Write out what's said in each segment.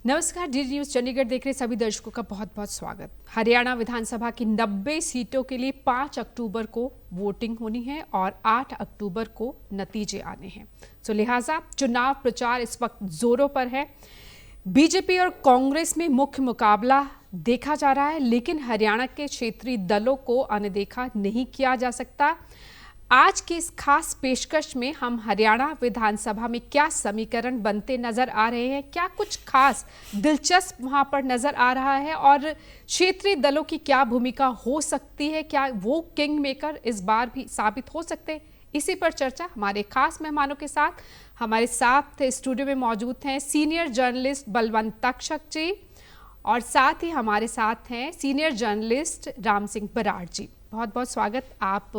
नमस्कार, DD news Chandigarh देख रहे सभी दर्शकों का बहुत बहुत स्वागत। हरियाणा विधानसभा की 90 सीटों के लिए 5 अक्टूबर को वोटिंग होनी है और 8 अक्टूबर को नतीजे आने हैं। तो लिहाजा चुनाव प्रचार इस वक्त जोरों पर है। बीजेपी और कांग्रेस में मुख्य मुकाबला देखा जा रहा है, लेकिन हरियाणा के क्षेत्रीय दलों को अनदेखा नहीं किया जा सकता। आज की इस खास पेशकश में हम हरियाणा विधानसभा में क्या समीकरण बनते नजर आ रहे हैं, क्या कुछ खास दिलचस्प वहां पर नजर आ रहा है और क्षेत्रीय दलों की क्या भूमिका हो सकती है, क्या वो किंग मेकर इस बार भी साबित हो सकते हैं, इसी पर चर्चा हमारे खास मेहमानों के साथ। हमारे साथ स्टूडियो में मौजूद हैं सीनियर जर्नलिस्ट बलवंत तक्षक जी और साथ ही हमारे साथ हैं सीनियर जर्नलिस्ट राम सिंह बराड़ जी। बहुत बहुत स्वागत आप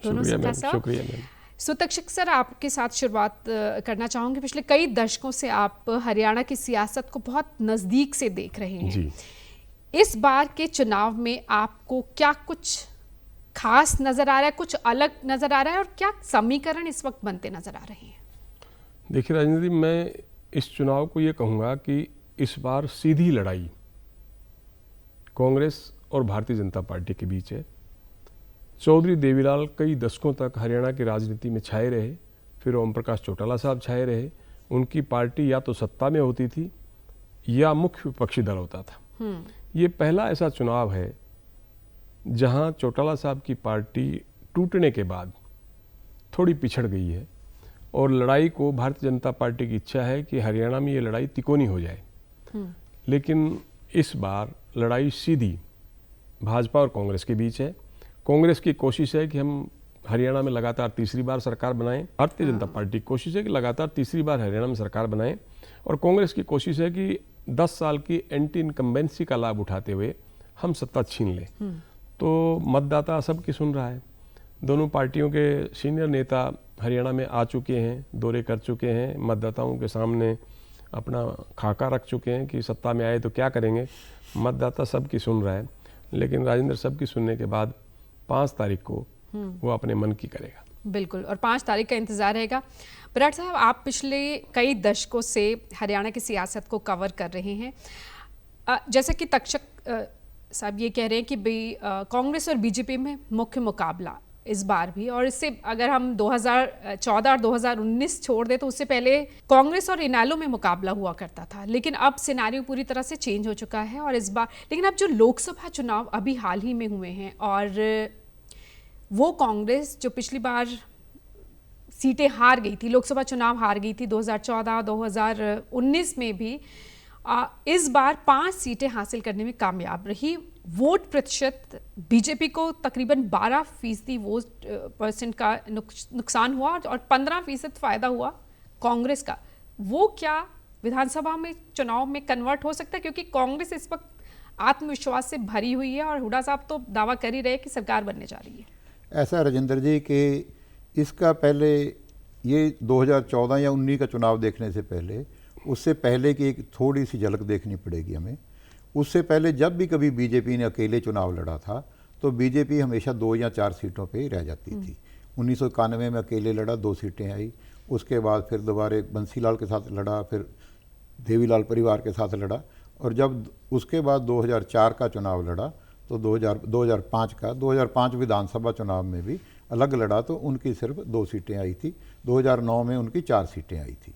दोनों से। शुक्रिया। तक्षक सर, आपके साथ शुरुआत करना चाहूंगी। पिछले कई दशकों से आप हरियाणा की सियासत को बहुत नज़दीक से देख रहे हैं जी। इस बार के चुनाव में आपको क्या कुछ खास नजर आ रहा है, कुछ अलग नजर आ रहा है और क्या समीकरण इस वक्त बनते नजर आ रहे हैं? देखिए राजेंद्र जी, मैं इस चुनाव को ये कहूँगा कि इस बार सीधी लड़ाई कांग्रेस और भारतीय जनता पार्टी के बीच है। चौधरी देवीलाल कई दशकों तक हरियाणा की राजनीति में छाए रहे, फिर ओम प्रकाश चौटाला साहब छाए रहे। उनकी पार्टी या तो सत्ता में होती थी या मुख्य विपक्षी दल होता था। ये पहला ऐसा चुनाव है जहां चौटाला साहब की पार्टी टूटने के बाद थोड़ी पिछड़ गई है और लड़ाई को भारतीय जनता पार्टी की इच्छा है कि हरियाणा में ये लड़ाई तिकोनी हो जाए। लेकिन इस बार लड़ाई सीधी भाजपा और कांग्रेस के बीच है। कांग्रेस की कोशिश है कि हम हरियाणा में लगातार तीसरी बार सरकार बनाएं। भारतीय जनता पार्टी की कोशिश है कि लगातार तीसरी बार हरियाणा में सरकार बनाएं और कांग्रेस की कोशिश है कि 10 साल की एंटी इनकम्बेंसी का लाभ उठाते हुए हम सत्ता छीन लें। तो मतदाता सबकी सुन रहा है। दोनों पार्टियों के सीनियर नेता हरियाणा में आ चुके हैं, दौरे कर चुके हैं, मतदाताओं के सामने अपना खाका रख चुके हैं कि सत्ता में आए तो क्या करेंगे। मतदाता सबकी सुन रहा है, लेकिन राजेंद्र सबकी सुनने के बाद 5 तारीख को वो अपने मन की करेगा। बिल्कुल, और 5 तारीख का इंतजार रहेगा। बराड़ साहब, आप पिछले कई दशकों से हरियाणा की सियासत को कवर कर रहे हैं। जैसे कि तक्षक साहब ये कह रहे हैं कि कांग्रेस और बीजेपी में मुख्य मुकाबला इस बार भी, और इससे अगर हम 2014 और 2019 छोड़ दें तो उससे पहले कांग्रेस और इनेलो में मुकाबला हुआ करता था, लेकिन अब सिनेरियो पूरी तरह से चेंज हो चुका है। और इस बार लेकिन अब जो लोकसभा चुनाव अभी हाल ही में हुए हैं और वो कांग्रेस जो पिछली बार सीटें हार गई थी, लोकसभा चुनाव हार गई थी 2014 2019 में भी, इस बार 5 सीटें हासिल करने में कामयाब रही। वोट प्रतिशत बीजेपी को तकरीबन 12% वोट परसेंट का नुकसान हुआ और 15% फायदा हुआ कांग्रेस का। वो क्या विधानसभा में चुनाव में कन्वर्ट हो सकता है? क्योंकि कांग्रेस इस वक्त आत्मविश्वास से भरी हुई है और हुड्डा साहब तो दावा कर ही रहे कि सरकार बनने जा रही है। ऐसा राजेंद्र जी कि इसका पहले ये 2014 या 19 का चुनाव देखने से पहले, उससे पहले की एक थोड़ी सी झलक देखनी पड़ेगी हमें। उससे पहले जब भी कभी बीजेपी ने अकेले चुनाव लड़ा था तो बीजेपी हमेशा 2 या 4 सीटों पे ही रह जाती थी। 1991 में अकेले लड़ा, 2 सीटें आई। उसके बाद फिर दोबारा बंसीलाल के साथ लड़ा, फिर देवीलाल परिवार के साथ लड़ा, और जब उसके बाद 2004 का चुनाव लड़ा तो 2005 विधानसभा चुनाव में भी अलग लड़ा तो उनकी सिर्फ 2 सीटें आई थी। 2009 में उनकी 4 सीटें आई थी।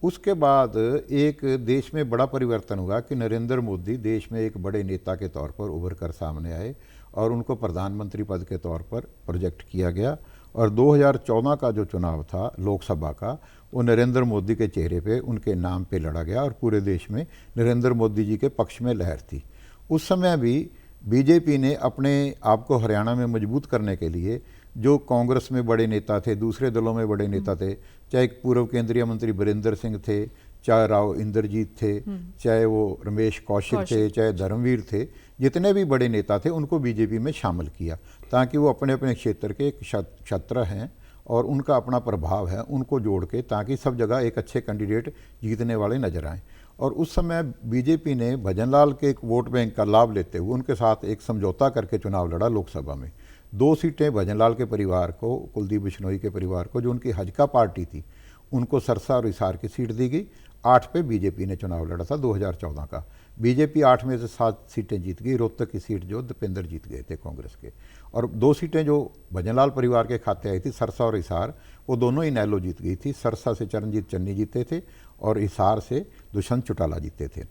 उसके बाद एक देश में बड़ा परिवर्तन हुआ कि नरेंद्र मोदी देश में एक बड़े नेता के तौर पर उभर कर सामने आए और उनको प्रधानमंत्री पद के तौर पर प्रोजेक्ट किया गया। और 2014 का जो चुनाव था लोकसभा का, वो नरेंद्र मोदी के चेहरे पे, उनके नाम पे लड़ा गया और पूरे देश में नरेंद्र मोदी जी के पक्ष में लहर थी। उस समय भी बीजेपी ने अपने आप को हरियाणा में मजबूत करने के लिए जो कांग्रेस में बड़े नेता थे, दूसरे दलों में बड़े नेता थे, चाहे पूर्व केंद्रीय मंत्री बीरेंद्र सिंह थे, चाहे राव इंद्रजीत थे, चाहे वो रमेश कौशिक थे, चाहे धर्मवीर थे, जितने भी बड़े नेता थे उनको बीजेपी में शामिल किया ताकि वो अपने अपने क्षेत्र के एक छत्र हैं और उनका अपना प्रभाव है, उनको जोड़ के ताकि सब जगह एक अच्छे कैंडिडेट जीतने वाले नजर आएँ। और उस समय बीजेपी ने भजनलाल के एक वोट बैंक का लाभ लेते हुए उनके साथ एक समझौता करके चुनाव लड़ा लोकसभा में। 2 सीटें भजनलाल के परिवार को, कुलदीप बिश्नोई के परिवार को, जो उनकी हजका पार्टी थी, उनको सरसा और हिसार की सीट दी गई 8 पे बीजेपी ने चुनाव लड़ा था 2014 का। बीजेपी 8 में से 7 सीटें जीत गई। रोहतक की सीट जो दीपेंद्र जीत गए थे कांग्रेस के, और 2 सीटें जो भजनलाल परिवार के खाते आई थी, सरसा और हिसार, वो दोनों ही इनेलो जीत गई थी। सरसा से चरणजीत चन्नी जीते थे और हिसार से दुष्यंत चौटाला जीते थे।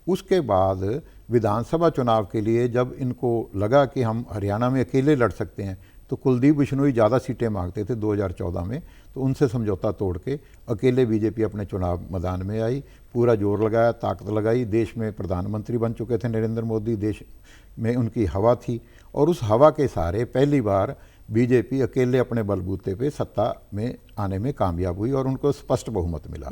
उसके बाद विधानसभा चुनाव के लिए जब इनको लगा कि हम हरियाणा में अकेले लड़ सकते हैं, तो कुलदीप बिश्नोई ज़्यादा सीटें मांगते थे 2014 में, तो उनसे समझौता तोड़ के अकेले बीजेपी अपने चुनाव मैदान में आई, पूरा जोर लगाया, ताकत लगाई। देश में प्रधानमंत्री बन चुके थे नरेंद्र मोदी, देश में उनकी हवा थी, और उस हवा के सहारे पहली बार बीजेपी अकेले अपने बलबूते पे सत्ता में आने में कामयाब हुई और उनको स्पष्ट बहुमत मिला।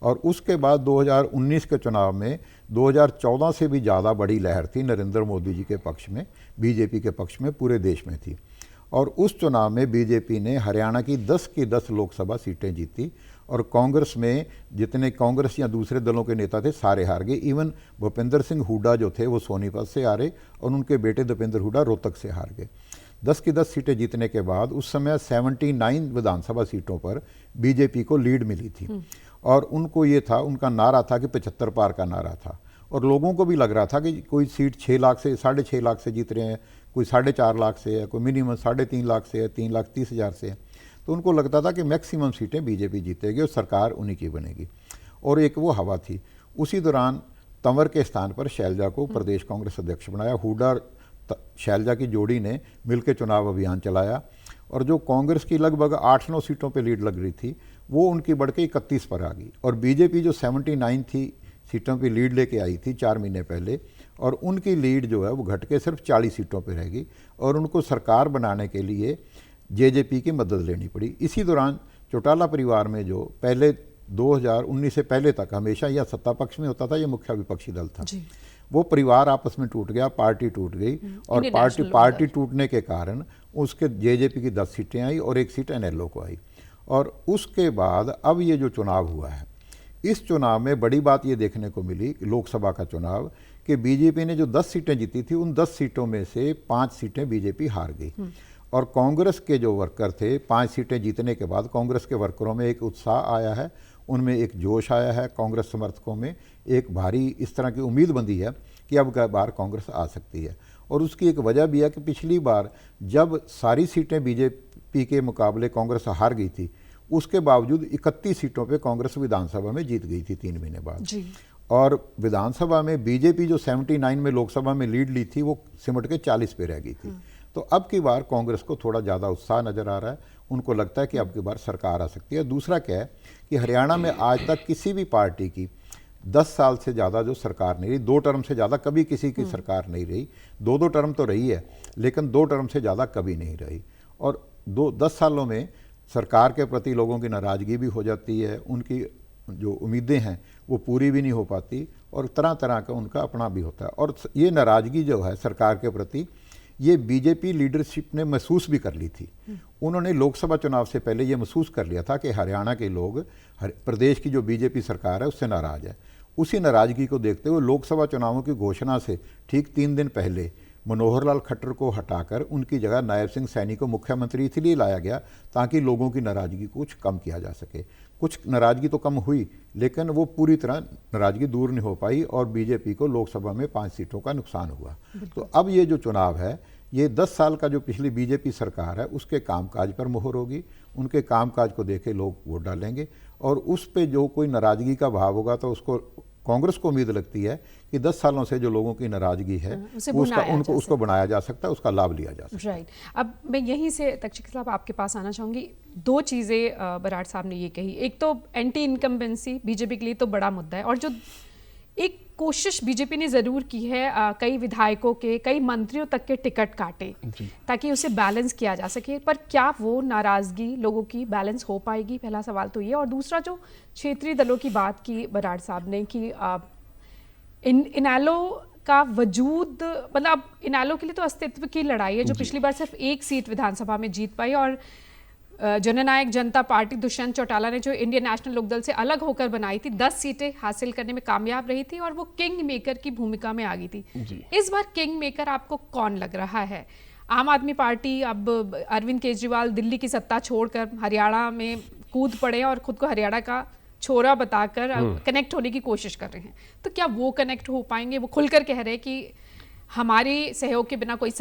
और उसके बाद 2019 के चुनाव में 2014 से भी ज़्यादा बड़ी लहर थी नरेंद्र मोदी जी के पक्ष में, बीजेपी के पक्ष में पूरे देश में थी। और उस चुनाव में बीजेपी ने हरियाणा की 10 की 10 लोकसभा सीटें जीती, और कांग्रेस में जितने कांग्रेस या दूसरे दलों के नेता थे सारे हार गए। इवन भूपेंद्र सिंह हुड्डा जो थे वो सोनीपत से हारे, और उनके बेटे दीपेंद्र हुड्डा रोहतक से हार गए। 10 की 10 सीटें जीतने के बाद उस समय 79 विधानसभा सीटों पर बीजेपी को लीड मिली थी, और उनको ये था, उनका नारा था कि 75 पार का नारा था, और लोगों को भी लग रहा था कि कोई सीट 6 लाख से 6.5 लाख से जीत रहे हैं, कोई 4.5 लाख से है, कोई मिनिमम 3.5 लाख से है, 3,30,000 से है। तो उनको लगता था कि मैक्सिमम सीटें बीजेपी जीतेगी और सरकार उन्हीं की बनेगी, और एक वो हवा थी। उसी दौरान तंवर के स्थान पर शैलजा को प्रदेश कांग्रेस अध्यक्ष बनाया। हुड्डा शैलजा की जोड़ी ने मिलकर चुनाव अभियान चलाया, और जो कांग्रेस की लगभग 8-9 सीटों पे लीड लग रही थी, वो उनकी बढ़ के 31 पर आ गई, और बीजेपी जो 79 थी सीटों पे लीड लेके आई थी 4 महीने पहले, और उनकी लीड जो है वो घट के सिर्फ 40 सीटों पे रहेगी, और उनको सरकार बनाने के लिए जेजेपी की मदद लेनी पड़ी। इसी दौरान चौटाला परिवार में जो पहले 2019 से पहले तक हमेशा या सत्ता पक्ष में होता था या मुख्य विपक्षी दल था, वो परिवार आपस में टूट गया, पार्टी टूट गई, और पार्टी टूटने के कारण उसके जेजेपी की 10 सीटें आई और 1 सीट एनएलओ को आई। और उसके बाद अब ये जो चुनाव हुआ है, इस चुनाव में बड़ी बात ये देखने को मिली, लोकसभा का चुनाव, कि बीजेपी ने जो 10 सीटें जीती थी, उन 10 सीटों में से 5 सीटें बीजेपी हार गई, और कांग्रेस के जो वर्कर थे 5 सीटें जीतने के बाद कांग्रेस के वर्करों में एक उत्साह आया है, उनमें एक जोश आया है, कांग्रेस समर्थकों में एक भारी इस तरह की उम्मीद बंधी है कि अब की बार कांग्रेस आ सकती है। और उसकी एक वजह भी है कि पिछली बार जब सारी सीटें बीजेपी के मुकाबले कांग्रेस हार गई थी, उसके बावजूद 31 सीटों पे कांग्रेस विधानसभा में जीत गई थी 3 महीने बाद जी। और विधानसभा में बीजेपी जो 79 में लोकसभा में लीड ली थी, वो सिमट के 40 पे रह गई थी। तो अब की बार कांग्रेस को थोड़ा ज़्यादा उत्साह नज़र आ रहा है, उनको लगता है कि अब की बार सरकार आ सकती है। दूसरा क्या है कि हरियाणा में आज तक किसी भी पार्टी की 10 साल से ज़्यादा जो सरकार नहीं रही, 2 टर्म से ज़्यादा कभी किसी की सरकार नहीं रही। 2-2 टर्म तो रही है, लेकिन 2 टर्म से ज़्यादा कभी नहीं रही। और 10 सालों में सरकार के प्रति लोगों की नाराज़गी भी हो जाती है, उनकी जो उम्मीदें हैं वो पूरी भी नहीं हो पाती, और तरह तरह का उनका अपना भी होता है। और ये नाराज़गी जो है सरकार के प्रति, ये बीजेपी लीडरशिप ने महसूस भी कर ली थी। उन्होंने लोकसभा चुनाव से पहले ये महसूस कर लिया था कि हरियाणा के लोग प्रदेश की जो बीजेपी सरकार है उससे नाराज़ है। उसी नाराज़गी को देखते हुए लोकसभा चुनावों की घोषणा से ठीक 3 दिन पहले मनोहर लाल खट्टर को हटाकर उनकी जगह नायब सिंह सैनी को मुख्यमंत्री इसलिए लाया गया ताकि लोगों की नाराज़गी को कुछ कम किया जा सके। कुछ नाराज़गी तो कम हुई, लेकिन वो पूरी तरह नाराज़गी दूर नहीं हो पाई, और बीजेपी को लोकसभा में 5 सीटों का नुकसान हुआ। तो अब ये जो चुनाव है, ये 10 साल का जो पिछली बीजेपी सरकार है उसके कामकाज पर मोहर होगी। उनके कामकाज को देखे लोग वोट डालेंगे, और उस पे जो कोई नाराज़गी का भाव होगा तो उसको कांग्रेस को उम्मीद लगती है कि 10 सालों से जो लोगों की नाराज़गी है उसको बनाया जा सकता है, उसका लाभ लिया जा सकता है। राइट। अब मैं यहीं से तक्षक साहब आपके पास आना चाहूँगी। 2 चीज़ें बराड़ साहब ने ये कही, एक तो एंटी इनकम्बेंसी बीजेपी के लिए तो बड़ा मुद्दा है, और जो एक कोशिश बीजेपी ने ज़रूर की है कई विधायकों के, कई मंत्रियों तक के टिकट काटे ताकि उसे बैलेंस किया जा सके, पर क्या वो नाराज़गी लोगों की बैलेंस हो पाएगी? पहला सवाल तो ये। और दूसरा, जो क्षेत्रीय दलों की बात की बराड़ साहब ने कि इनेलो का वजूद, मतलब इनेलो के लिए तो अस्तित्व की लड़ाई है, जो पिछली बार सिर्फ 1 सीट विधानसभा में जीत पाई, और जननायक जनता पार्टी दुष्यंत चौटाला ने जो इंडियन नेशनल लोकदल से अलग होकर बनाई थी, 10 सीटें हासिल करने में कामयाब रही थी, और वो किंग मेकर की भूमिका में आ गई थी। इस बार किंग मेकर आपको कौन लग रहा है? आम आदमी पार्टी, अब अरविंद केजरीवाल दिल्ली की सत्ता छोड़कर हरियाणा में कूद पड़े और खुद को हरियाणा का छोरा बताकर कनेक्ट होने की कोशिश कर रहे हैं, तो क्या वो कनेक्ट हो पाएंगे? वो खुलकर कह रहे हैं कि हमारे सहयोग के बिना कोई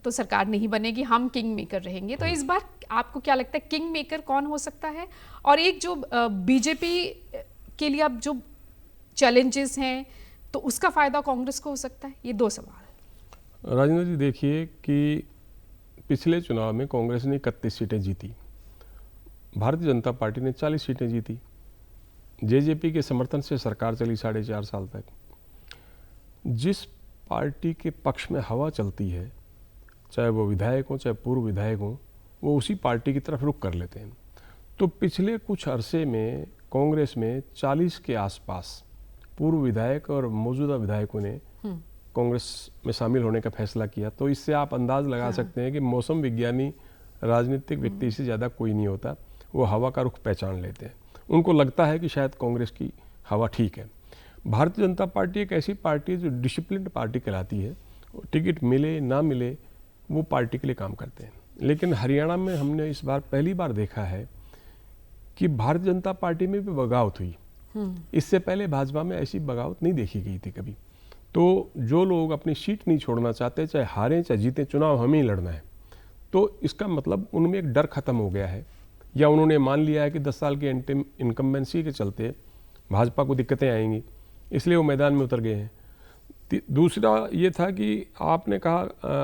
तो सरकार नहीं बनेगी, हम किंग मेकर रहेंगे। तो इस बार आपको क्या लगता है किंग मेकर कौन हो सकता है? और एक जो बीजेपी के लिए अब जो चैलेंजेस हैं, तो उसका फायदा कांग्रेस को हो सकता है? ये दो सवाल। राजेंद्र जी, देखिए कि पिछले चुनाव में कांग्रेस ने 31 सीटें जीती, भारतीय जनता पार्टी ने 40 सीटें जीती। जेजेपी के समर्थन से सरकार चली 4.5 साल तक। जिस पार्टी के पक्ष में हवा चलती है, चाहे वो विधायक हो चाहे पूर्व विधायक हो, वो उसी पार्टी की तरफ रुख कर लेते हैं। तो पिछले कुछ अरसे में कांग्रेस में 40 के आसपास पूर्व विधायक और मौजूदा विधायकों ने कांग्रेस में शामिल होने का फैसला किया। तो इससे आप अंदाज लगा सकते हैं कि मौसम विज्ञानी राजनीतिक व्यक्ति से ज़्यादा कोई नहीं होता, वो हवा का रुख पहचान लेते हैं। उनको लगता है कि शायद कांग्रेस की हवा ठीक है। भारतीय जनता पार्टी एक ऐसी पार्टी है जो डिसिप्लिन्ड पार्टी कहलाती है, टिकट मिले ना मिले वो पार्टी के लिए काम करते हैं। लेकिन हरियाणा में हमने इस बार पहली बार देखा है कि भारतीय जनता पार्टी में भी बगावत हुई। इससे पहले भाजपा में ऐसी बगावत नहीं देखी गई थी कभी। तो जो लोग अपनी सीट नहीं छोड़ना चाहते, चाहे हारें चाहे जीतें, चुनाव हमें ही लड़ना है, तो इसका मतलब उनमें एक डर खत्म हो गया है, या उन्होंने मान लिया है कि 10 साल की इनकम्बेंसी के चलते भाजपा को दिक्कतें आएंगी, इसलिए वो मैदान में उतर गए हैं। दूसरा ये था कि आपने कहा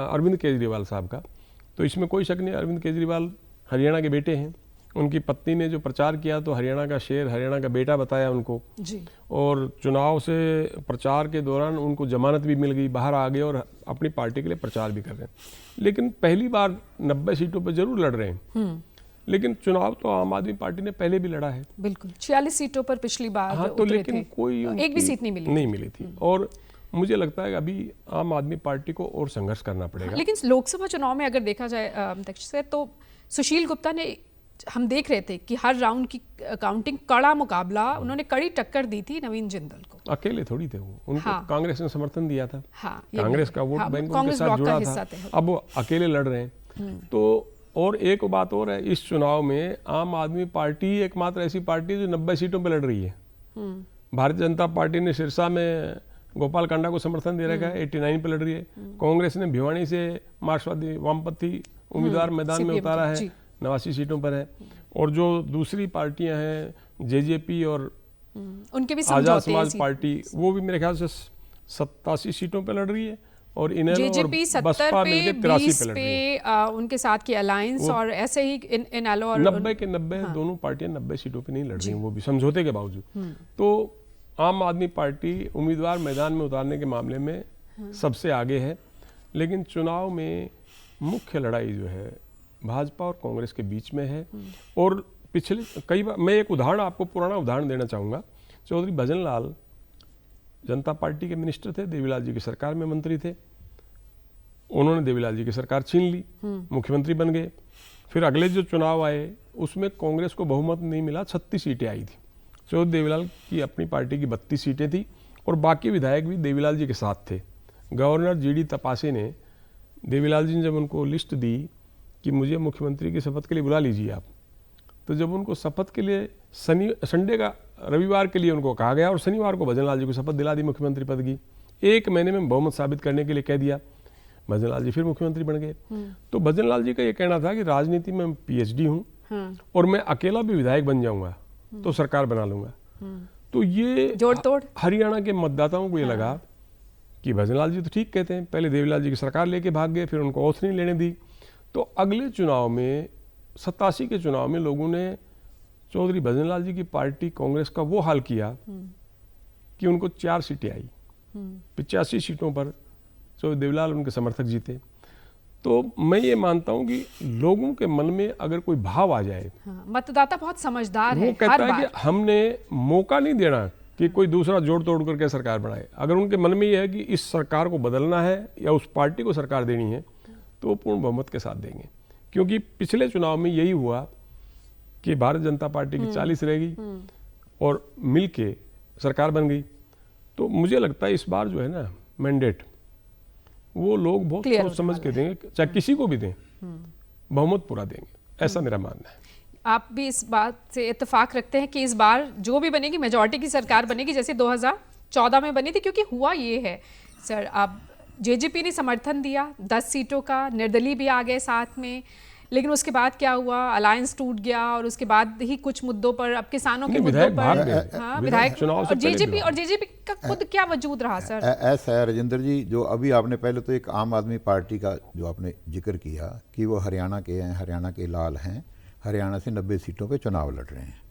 अरविंद केजरीवाल साहब का, तो इसमें कोई शक नहीं, अरविंद केजरीवाल हरियाणा के बेटे हैं। उनकी पत्नी ने जो प्रचार किया तो हरियाणा का शेर, हरियाणा का बेटा बताया उनको जी। और चुनाव से प्रचार के दौरान उनको जमानत भी मिल गई, बाहर आ गए और अपनी पार्टी के लिए प्रचार भी कर रहे हैं। लेकिन पहली बार 90 सीटों पर जरूर लड़ रहे हैं, लेकिन चुनाव तो आम आदमी पार्टी ने पहले भी लड़ा है। बिल्कुल, 46 सीटों पर पिछली बार हाँ, तो लेकिन थे। कोई एक भी सीट नहीं मिली थी। और मुझे लगता है कि अभी आम आदमी पार्टी को और संघर्ष करना पड़ेगा। लेकिन लोकसभा चुनाव में अगर देखा जाए अध्यक्ष से, तो सुशील गुप्ता ने, हम देख रहे थे कि हर राउंड की काउंटिंग कड़ा मुकाबला, उन्होंने कड़ी टक्कर दी थी नवीन जिंदल को। अकेले थोड़ी थे वो, उनको कांग्रेस ने समर्थन दिया था। कांग्रेस का वोट बैंक उनके साथ जुड़ा था। अब वो अकेले लड़ रहे हैं। तो और एक बात और है, इस चुनाव में आम आदमी पार्टी एकमात्र ऐसी पार्टी जो 90 सीटों पर लड़ रही है। भारतीय जनता पार्टी ने सिरसा में गोपाल कांडा को समर्थन दे रखा है, 89 पे लड़ रही है। कांग्रेस ने भिवानी से मार्क्सवादी वामपंथी उम्मीदवार मैदान में उतारा है, 89 सीटों पर है। और जो दूसरी पार्टियां हैं जेजेपी और उनके भी आजाद समाज पार्टी, वो भी मेरे ख्याल से 87 सीटों पर लड़ रही है और इनेलो और बसपा मिलकर 83 पे लड़ रही है। उनके साथ की अलायंस और ऐसे ही इनेलो और 90 के 90 दोनों पार्टियां 90 सीटों पे नहीं लड़ रही हैं, वो भी समझौते के बावजूद। तो आम आदमी पार्टी उम्मीदवार मैदान में उतारने के मामले में सबसे आगे है। लेकिन चुनाव में मुख्य लड़ाई जो है भाजपा और कांग्रेस के बीच में है। और पिछले कई बार मैं एक उदाहरण आपको, पुराना उदाहरण देना चाहूँगा। चौधरी भजन लाल जनता पार्टी के मिनिस्टर थे, देवीलाल जी की सरकार में मंत्री थे। उन्होंने देवीलाल जी की सरकार छीन ली, मुख्यमंत्री बन गए। फिर अगले जो चुनाव आए उसमें कांग्रेस को बहुमत नहीं मिला, 36 सीटें आई थी। चौधरी देवीलाल की अपनी पार्टी की 32 सीटें थी और बाकी विधायक भी देवीलाल जी के साथ थे। गवर्नर जीडी तपासे ने, देवीलाल जी ने जब उनको लिस्ट दी कि मुझे मुख्यमंत्री की शपथ के लिए बुला लीजिए आप, तो जब उनको शपथ के लिए संडे का रविवार के लिए उनको कहा गया और शनिवार को भजन लाल जी को शपथ दिला दी मुख्यमंत्री पद की। 1 महीने में बहुमत साबित करने के लिए कह दिया, भजन लाल जी फिर मुख्यमंत्री बन गए। तो भजन लाल जी का ये कहना था कि राजनीति में पीएचडी हूँ और मैं अकेला भी विधायक बन जाऊंगा तो सरकार बना लूंगा। तो ये जोड़ तोड़ हरियाणा के मतदाताओं को ये लगा कि भजन लाल जी तो ठीक कहते हैं, पहले देवीलाल जी की सरकार लेके भाग गए, फिर उनको ओथ नहीं लेने दी। तो अगले चुनाव में 87 के चुनाव में लोगों ने चौधरी भजन लाल जी की पार्टी कांग्रेस का वो हाल किया कि उनको 4 सीटें आई। 85 सीटों पर चौधरी देवीलाल उनके समर्थक जीते। तो मैं ये मानता हूं कि लोगों के मन में अगर कोई भाव आ जाए, मतदाता बहुत समझदार है, वो कहता है कि हमने मौका नहीं देना कि कोई दूसरा जोड़ तोड़ करके सरकार बनाए। अगर उनके मन में ये है कि इस सरकार को बदलना है या उस पार्टी को सरकार देनी है तो वो पूर्ण बहुमत के साथ देंगे। क्योंकि पिछले चुनाव में यही हुआ कि भारतीय जनता पार्टी की 40 रह गई और मिल के सरकार बन गई। तो मुझे लगता है इस बार जो है ना मैंडेट, वो लोग बहुत सोच समझ के देंगे, चाहे किसी को भी दें, बहुमत पूरा देंगे, ऐसा मेरा मानना है। आप भी इस बात से इत्तेफाक रखते हैं कि इस बार जो भी बनेगी मेजॉरिटी की सरकार बनेगी जैसे 2014 में बनी थी? क्योंकि हुआ ये है सर, अब जेजेपी ने समर्थन दिया 10 सीटों का, निर्दलीय भी आ गए साथ में, लेकिन उसके बाद क्या हुआ, अलायंस टूट गया और उसके बाद ही कुछ मुद्दों पर, अब किसानों के मुद्दों पर, हाँ विधायक और जेजेपी का खुद क्या वजूद रहा सर? ऐसा है राजेंद्र जी, जो अभी आपने पहले तो एक आम आदमी पार्टी का जो आपने जिक्र किया कि वो हरियाणा के हैं, हरियाणा के लाल हैं, हरियाणा से 90 सीटों पे चुनाव लड़ रहे हैं।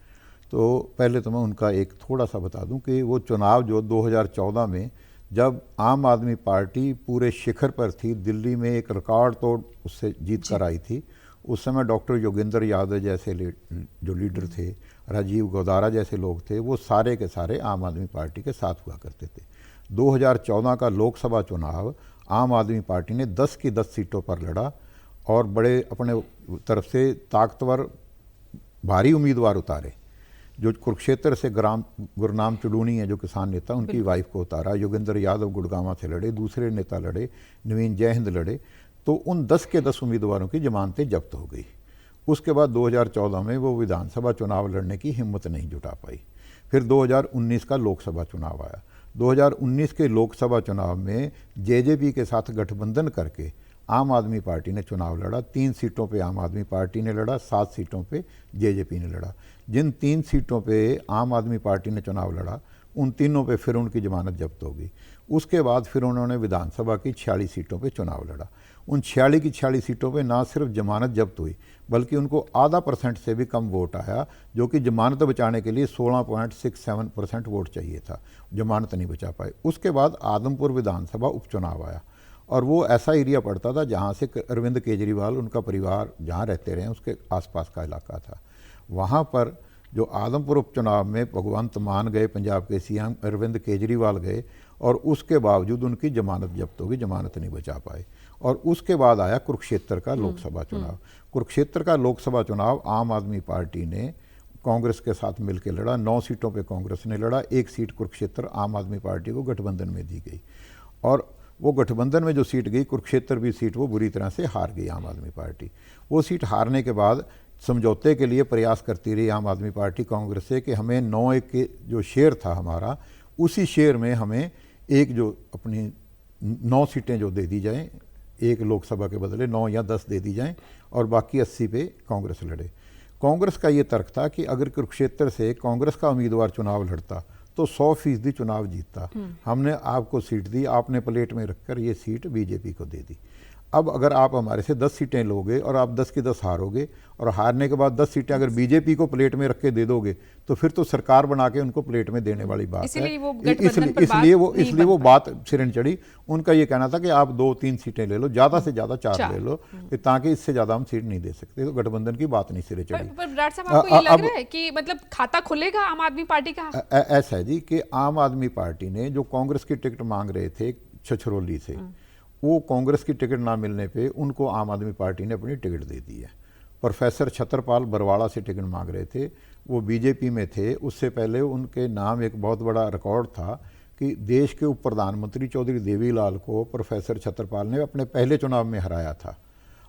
तो पहले तो मैं उनका एक थोड़ा सा बता दूं कि वो चुनाव जो 2014 में जब आम आदमी पार्टी पूरे शिखर पर थी, दिल्ली में एक रिकॉर्ड तोड़ उससे जीत कर आई थी, उस समय डॉक्टर योगेंद्र यादव जैसे जो लीडर थे, राजीव गोदारा जैसे लोग थे, वो सारे के सारे आम आदमी पार्टी के साथ हुआ करते थे। 2014 का लोकसभा चुनाव आम आदमी पार्टी ने 10 की 10 सीटों पर लड़ा और बड़े अपने तरफ से ताकतवर भारी उम्मीदवार उतारे। जो कुरुक्षेत्र से गुरनाम चुडूनी है जो किसान नेता, उनकी वाइफ को उतारा। योगेंद्र यादव गुड़गांव से लड़े, दूसरे नेता लड़े, नवीन जयहिंद लड़े। तो उन 10 के 10 उम्मीदवारों की जमानतें जब्त हो गई। उसके बाद 2014 में वो विधानसभा चुनाव लड़ने की हिम्मत नहीं जुटा पाई। फिर 2019 का लोकसभा चुनाव आया। 2019 के लोकसभा चुनाव में जेजेपी के साथ गठबंधन करके आम आदमी पार्टी ने चुनाव लड़ा। 3 सीटों पे आम आदमी पार्टी ने लड़ा, 7 सीटों पे जेजेपी ने लड़ा। जिन 3 सीटों पे आम आदमी पार्टी ने चुनाव लड़ा, उन तीनों पे फिर उनकी जमानत जब्त हो गई। उसके बाद फिर उन्होंने विधानसभा की 46 सीटों पे चुनाव लड़ा। उन 46 की 46 सीटों पे ना सिर्फ जमानत जब्त हुई, बल्कि उनको आधा % से भी कम वोट आया, जो कि जमानत बचाने के लिए 16.67% वोट चाहिए था। जमानत नहीं बचा पाए। उसके बाद आदमपुर विधानसभा उपचुनाव आया और वो ऐसा एरिया पड़ता था जहाँ से अरविंद केजरीवाल, उनका परिवार जहाँ रहते रहे, उसके आसपास का इलाका था। वहाँ पर जो आदमपुर उपचुनाव में भगवंत मान गए, पंजाब के सीएम अरविंद केजरीवाल गए और उसके बावजूद उनकी जमानत जब्त होगी, जमानत नहीं बचा पाए। और उसके बाद आया कुरुक्षेत्र का लोकसभा चुनाव। कुरुक्षेत्र का लोकसभा चुनाव आम आदमी पार्टी ने कांग्रेस के साथ मिलकर लड़ा। 9 सीटों पे कांग्रेस ने लड़ा, 1 सीट कुरुक्षेत्र आम आदमी पार्टी को गठबंधन में दी गई। और वो गठबंधन में जो सीट गई, कुरुक्षेत्र भी सीट वो बुरी तरह से हार गई आम आदमी पार्टी। वो सीट हारने के बाद समझौते के लिए प्रयास करती रही आम आदमी पार्टी कांग्रेस से कि हमें 9-1 के जो शेयर था हमारा, उसी शेयर में हमें एक जो अपनी 9 सीटें जो दे दी जाएं, एक लोकसभा के बदले 9 या 10 दे दी जाएं और बाकी 80 पे कांग्रेस लड़े। कांग्रेस का ये तर्क था कि अगर कुरुक्षेत्र से कांग्रेस का उम्मीदवार चुनाव लड़ता तो 100% चुनाव जीतता। हमने आपको सीट दी, आपने प्लेट में रखकर ये सीट बीजेपी को दे दी। अब अगर आप हमारे से 10 सीटें लोगे और आप 10 की 10 हारोगे और हारने के बाद 10 सीटें अगर बीजेपी को प्लेट में रख के दे दोगे तो फिर तो सरकार बना के उनको प्लेट में देने वाली बात है। इसलिए वो बात सिरन चढ़ी। उनका ये कहना था कि आप 2-3 सीटें ले लो, ज़्यादा से ज़्यादा 4 ले लो, ताकि इससे ज़्यादा हम सीट नहीं दे सकते। तो गठबंधन की बात नहीं सिरे चढ़ी। पर विराट साहब, आपको ये लग रहा है कि मतलब खाता खुलेगा आम आदमी पार्टी का? ऐसा है जी कि आम आदमी पार्टी ने जो कांग्रेस की टिकट मांग रहे थे छछरौली से, वो कांग्रेस की टिकट ना मिलने पे उनको आम आदमी पार्टी ने अपनी टिकट दे दी है। प्रोफेसर छतरपाल बरवाड़ा से टिकट मांग रहे थे, वो बीजेपी में थे। उससे पहले उनके नाम एक बहुत बड़ा रिकॉर्ड था कि देश के उप प्रधानमंत्री चौधरी देवीलाल को प्रोफेसर छतरपाल ने अपने पहले चुनाव में हराया था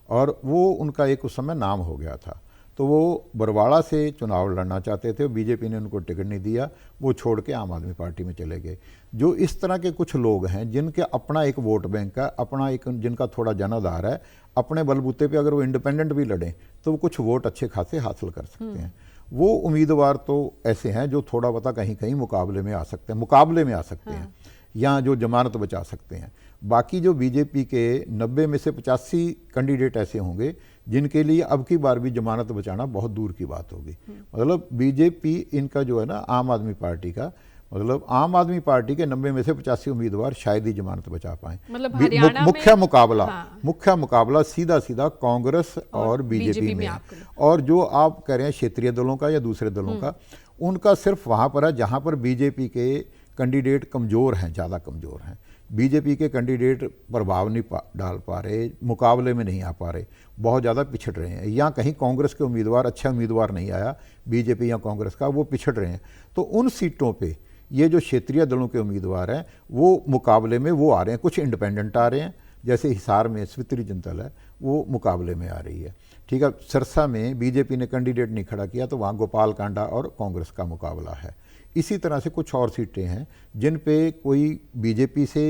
और वो उनका एक उस समय नाम हो गया था। तो वो बरवाड़ा से चुनाव लड़ना चाहते थे, बीजेपी ने उनको टिकट नहीं दिया, वो छोड़ के आम आदमी पार्टी में चले गए। जो इस तरह के कुछ लोग हैं जिनके अपना एक वोट बैंक है, अपना एक जिनका थोड़ा जनाधार है, अपने बलबूते पे अगर वो इंडिपेंडेंट भी लड़ें तो वो कुछ वोट अच्छे खासे हासिल कर सकते हैं। वो उम्मीदवार तो ऐसे हैं जो थोड़ा बता कहीं कहीं मुकाबले में आ सकते हैं या जो जमानत बचा सकते हैं। बाकी जो बीजेपी के 90 में से 85 कैंडिडेट ऐसे होंगे जिनके लिए अब की बार भी जमानत बचाना बहुत दूर की बात होगी। मतलब बीजेपी इनका जो है ना, आम आदमी पार्टी का, मतलब आम आदमी पार्टी के 90 में से 85 उम्मीदवार शायद ही जमानत बचा पाएं। मतलब मुख्य मुकाबला सीधा कांग्रेस और बीजेपी में। और जो आप कह रहे हैं क्षेत्रीय दलों का या दूसरे दलों का, उनका सिर्फ वहाँ पर है जहाँ पर बीजेपी के कैंडिडेट कमज़ोर हैं, ज़्यादा कमज़ोर हैं। बीजेपी के कैंडिडेट प्रभाव नहीं डाल पा रहे, मुकाबले में नहीं आ पा रहे, बहुत ज़्यादा पिछड़ रहे हैं। या कहीं कांग्रेस के उम्मीदवार, अच्छा उम्मीदवार नहीं आया बीजेपी या कांग्रेस का, वो पिछड़ रहे हैं। तो उन सीटों पे ये जो क्षेत्रीय दलों के उम्मीदवार हैं वो मुकाबले में वो आ रहे हैं। कुछ इंडिपेंडेंट आ रहे हैं, जैसे हिसार में स्वित्री जिंदल है वो मुकाबले में आ रही है, ठीक है। सिरसा में बीजेपी ने कैंडिडेट नहीं खड़ा किया तो वहाँ गोपाल कांडा और कांग्रेस का मुकाबला है। इसी तरह से कुछ और सीटें हैं जिन पे कोई बीजेपी से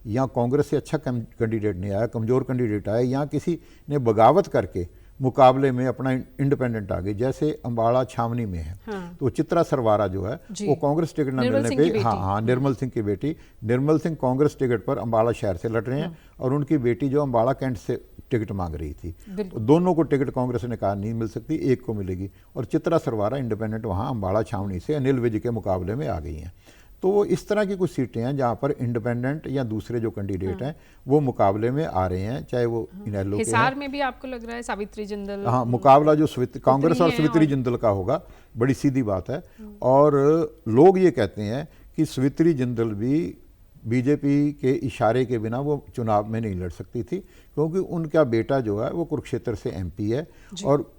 या कांग्रेस से अच्छा कैंडिडेट नहीं आया, कमज़ोर कैंडिडेट आया, या किसी ने बगावत करके मुकाबले में अपना इंडिपेंडेंट आ गई, जैसे अम्बाड़ा छावनी में है। हाँ। तो चित्रा सरवारा जो है वो कांग्रेस टिकट न मिलने पे, हाँ, निर्मल सिंह की बेटी, निर्मल सिंह कांग्रेस टिकट पर अम्बाड़ा शहर से लड़ रहे हैं और उनकी बेटी जो अम्बाड़ा कैंट से टिकट मांग रही थी। दोनों को टिकट कांग्रेस ने कहा नहीं मिल सकती, एक को मिलेगी, और चित्रा सरवारा इंडिपेंडेंट वहाँ अम्बाड़ा छावनी से अनिल विज के मुकाबले में आ गई हैं। तो वो इस तरह की कुछ सीटें हैं जहाँ पर इंडिपेंडेंट या दूसरे जो कैंडिडेट हैं वो मुकाबले में आ रहे हैं, चाहे वो इनेलो के हिसार में भी आपको लग रहा है सावित्री जिंदल, हाँ, मुकाबला जो कांग्रेस और सावित्री जिंदल का होगा, बड़ी सीधी बात है। और लोग ये कहते हैं कि सावित्री जिंदल भी बीजेपी के इशारे के बिना वो चुनाव में नहीं लड़ सकती थी, क्योंकि उनका बेटा जो है वो कुरुक्षेत्र से एमपी है, और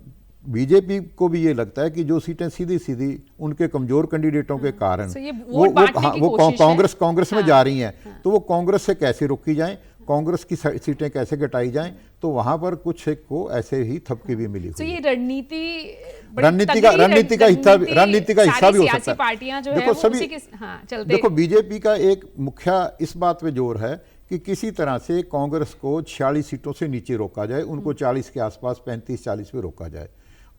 बीजेपी को भी ये लगता है कि जो सीटें सीधी सीधी उनके कमजोर कैंडिडेटों के कारण वो कांग्रेस में जा रही हैं, तो वो कांग्रेस से कैसे रोकी जाएं, कांग्रेस की सीटें कैसे घटाई जाएं, तो वहां पर कुछ एक को ऐसे ही थपकी भी मिली हुई है। ये रणनीति का हिस्सा भी हो सकता है। पार्टियां जो देखो सभी देखो बीजेपी का एक मुख्य इस बात पे जोर है कि किसी तरह से कांग्रेस को 46 सीटों से नीचे रोका जाए, उनको 40 के आसपास 35-40 पे रोका जाए,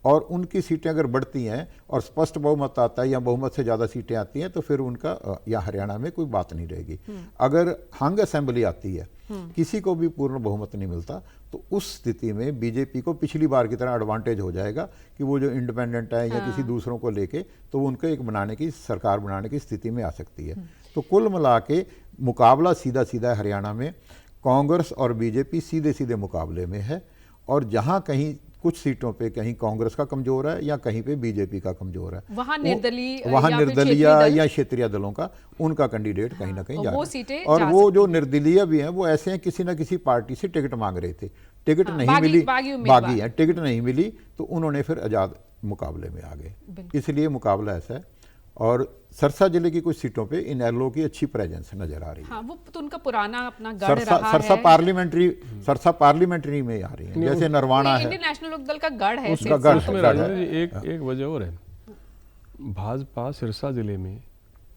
और उनकी सीटें अगर बढ़ती हैं और स्पष्ट बहुमत आता है या बहुमत से ज़्यादा सीटें आती हैं तो फिर उनका या हरियाणा में कोई बात नहीं रहेगी। अगर हंग असेंबली आती है, किसी को भी पूर्ण बहुमत नहीं मिलता, तो उस स्थिति में बीजेपी को पिछली बार की तरह एडवांटेज हो जाएगा कि वो जो इंडिपेंडेंट है या किसी दूसरों को लेके, तो वो उनको एक सरकार बनाने की स्थिति में आ सकती है। तो कुल मिला के मुकाबला सीधा सीधा हरियाणा में कांग्रेस और बीजेपी सीधे सीधे मुकाबले में है, और जहां कहीं कुछ सीटों पे कहीं कांग्रेस का कमजोर है या कहीं पे बीजेपी का कमजोर है, वहां निर्दलीय या क्षेत्रीय दलों का उनका कैंडिडेट कहीं ना कहीं जा रहा है। और वो जो निर्दलीय भी हैं वो ऐसे हैं किसी ना किसी पार्टी से टिकट मांग रहे थे, टिकट नहीं मिली, बागी है, टिकट नहीं मिली, तो उन्होंने फिर आजाद मुकाबले में आ गए, इसलिए मुकाबला ऐसा है। और सरसा जिले की कुछ सीटों पे इनेलो की अच्छी प्रेजेंस नजर आ रही है। हाँ, वो तो उनका पुराना अपना गढ़ रहा है। सरसा पार्लियामेंट्री में आ रही है, जैसे नरवाना है, इंडियन नेशनल लोकदल का गढ़ है, उसका गढ़ है। एक वजह और है, भाजपा सिरसा जिले में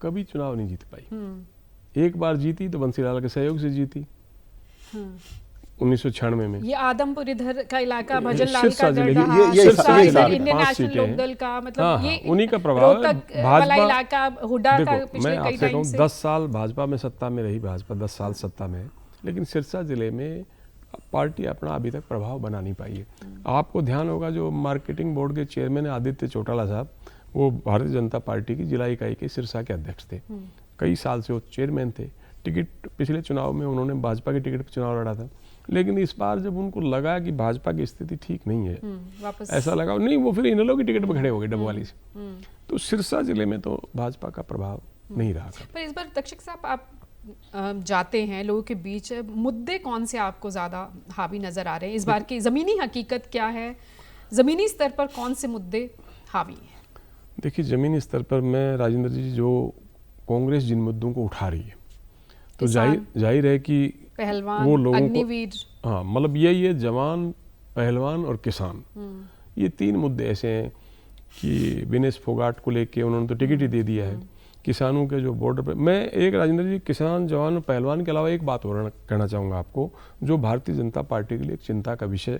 कभी चुनाव नहीं जीत पाई। एक बार जीती तो बंसीलाल के सहयोग से जीती 1996 में। ये आदमपुर इधर का इलाका भजन लाल का गढ़ रहा, इंडियन नेशनल लोकदल का, मतलब ये उन्हीं का प्रभाव है। भाजपा इलाका हुडा का पिछले कई टाइम से 10 साल भाजपा में सत्ता में रही, भाजपा 10 साल सत्ता में है, लेकिन सिरसा जिले में पार्टी अपना अभी तक प्रभाव बना नहीं पाई है। आपको ध्यान होगा जो मार्केटिंग बोर्ड के चेयरमैन आदित्य चौटाला साहब, वो भारतीय जनता पार्टी की जिला इकाई के सिरसा के अध्यक्ष थे, कई साल से वो चेयरमैन थे। टिकट पिछले चुनाव में उन्होंने भाजपा के टिकट पर चुनाव लड़ा था, लेकिन इस बार जब उनको लगा कि भाजपा की स्थिति ठीक नहीं है, ऐसा लगा नहीं, वो फिर इनेलो की टिकट पर खड़े हो गए डबवाली से। तो सिरसा जिले में तो भाजपा का प्रभाव नहीं रहा। पर इस बार तक्षक साहब आप जाते हैं लोगों के बीच, मुद्दे कौन से आपको ज़्यादा हावी नज़र आ रहे हैं? इस बार की ज़मीनी हकीकत क्या है, ज़मीनी स्तर पर कौन से मुद्दे हावी हैं? देखिए, ज़मीनी स्तर पर मैं राजेंद्र जी, जो कांग्रेस जिन मुद्दों को उठा रही है, तो जाहिर है कि पहलवान, वो लोगों अग्निवीर, हाँ, मतलब ये जवान, पहलवान और किसान, ये 3 मुद्दे ऐसे हैं कि विनेश फोगाट को लेके उन्होंने तो टिकट ही दे दिया है। किसानों के जो बॉर्डर पे, मैं एक राजेंद्र जी किसान, जवान और पहलवान के अलावा एक बात और कहना चाहूँगा आपको, जो भारतीय जनता पार्टी के लिए एक चिंता का विषय।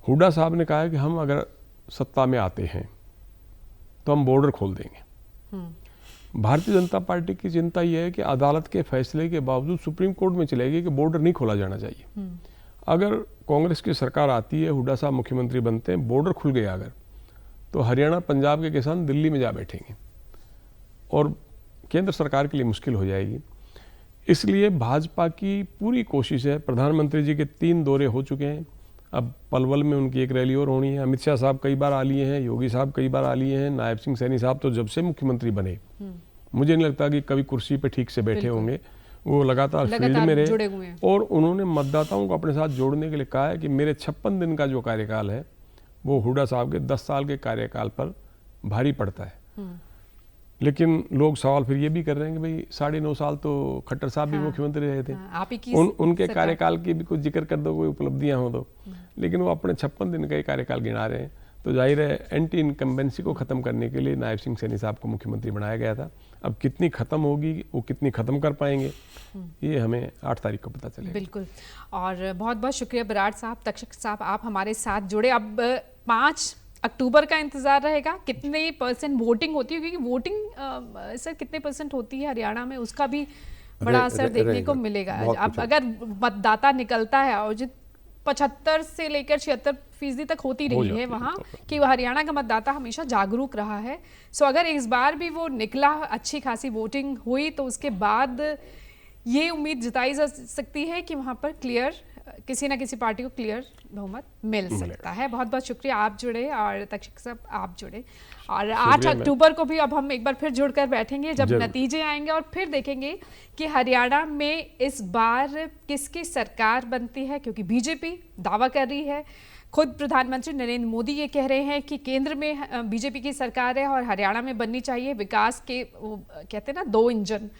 हुड्डा साहब ने कहा है कि हम अगर सत्ता में आते हैं तो हम बॉर्डर खोल देंगे। भारतीय जनता पार्टी की चिंता यह है कि अदालत के फैसले के बावजूद सुप्रीम कोर्ट में चलेगी कि बॉर्डर नहीं खोला जाना चाहिए। अगर कांग्रेस की सरकार आती है, हुड्डा साहब मुख्यमंत्री बनते हैं, बॉर्डर खुल गया अगर, तो हरियाणा पंजाब के किसान दिल्ली में जा बैठेंगे और केंद्र सरकार के लिए मुश्किल हो जाएगी। इसलिए भाजपा की पूरी कोशिश है, प्रधानमंत्री जी के 3 दौरे हो चुके हैं, अब पलवल में उनकी एक रैली और होनी है। अमित शाह साहब कई बार आ लिए हैं, योगी साहब कई बार आ लिए हैं, नायब सिंह सैनी साहब तो जब से मुख्यमंत्री बने मुझे नहीं लगता कि कभी कुर्सी पे ठीक से बैठे होंगे, वो लगातार फील्ड में रहे, और उन्होंने मतदाताओं को अपने साथ जोड़ने के लिए कहा है कि मेरे 56 दिन का जो कार्यकाल है वो हुड्डा साहब के 10 साल के कार्यकाल पर भारी पड़ता है। लेकिन लोग सवाल फिर ये भी कर रहे हैं कि भाई 9.5 साल तो खट्टर साहब भी मुख्यमंत्री रहे थे। आप ही की उनके कार्यकाल की भी कुछ जिक्र कर दो, कोई उपलब्धियां हो तो। लेकिन वो अपने 56 दिन का ही कार्यकाल गिना रहे हैं। तो जाहिर है एंटी इनकम्बेंसी को ख़त्म करने के लिए नायब सिंह सैनी साहब को मुख्यमंत्री बनाया गया था। अब कितनी ख़त्म होगी, वो कितनी ख़त्म कर पाएंगे, ये हमें 8 तारीख को पता चलेगा। बिल्कुल। और बहुत बहुत शुक्रिया बराड़ साहब, तक्षक साहब, आप हमारे साथ जुड़े। अब 5 अक्टूबर का इंतजार रहेगा कितने % वोटिंग होती है, क्योंकि वोटिंग सर कितने % होती है हरियाणा में, उसका भी बड़ा असर देखने को मिलेगा। अब अगर मतदाता निकलता है और जो 75 से लेकर 76% तक होती रही है वहाँ कि हरियाणा का मतदाता हमेशा जागरूक रहा है। सो अगर इस बार भी वो निकला, अच्छी खासी वोटिंग हुई, तो उसके बाद ये उम्मीद जताई जा सकती है कि वहाँ पर क्लियर किसी ना किसी पार्टी को क्लियर बहुमत मिल सकता है। बहुत बहुत शुक्रिया, आप जुड़े, और तक्षक साहब आप जुड़े। और 8 अक्टूबर को भी अब हम एक बार फिर जुड़कर बैठेंगे जब नतीजे आएंगे, और फिर देखेंगे कि हरियाणा में इस बार किसकी सरकार बनती है, क्योंकि बीजेपी दावा कर रही है, खुद प्रधानमंत्री नरेंद्र मोदी ये कह रहे हैं कि केंद्र में बीजेपी की सरकार है और हरियाणा में बननी चाहिए विकास के, वो कहते हैं ना 2 इंजन।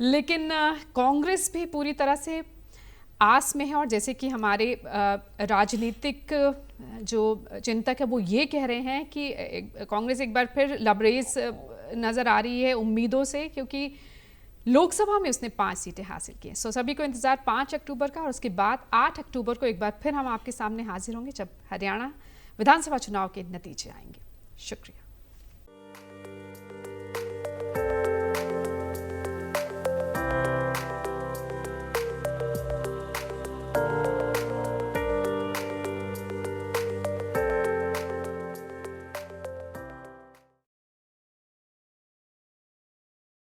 लेकिन कांग्रेस भी पूरी तरह से आस में है, और जैसे कि हमारे राजनीतिक जो चिंतक है वो ये कह रहे हैं कि कांग्रेस एक बार फिर लबरेज नज़र आ रही है उम्मीदों से, क्योंकि लोकसभा में उसने 5 सीटें हासिल की हैं। सो सभी को इंतज़ार 5 अक्टूबर का, और उसके बाद 8 अक्टूबर को एक बार फिर हम आपके सामने हाजिर होंगे जब हरियाणा विधानसभा चुनाव के नतीजे आएंगे। शुक्रिया।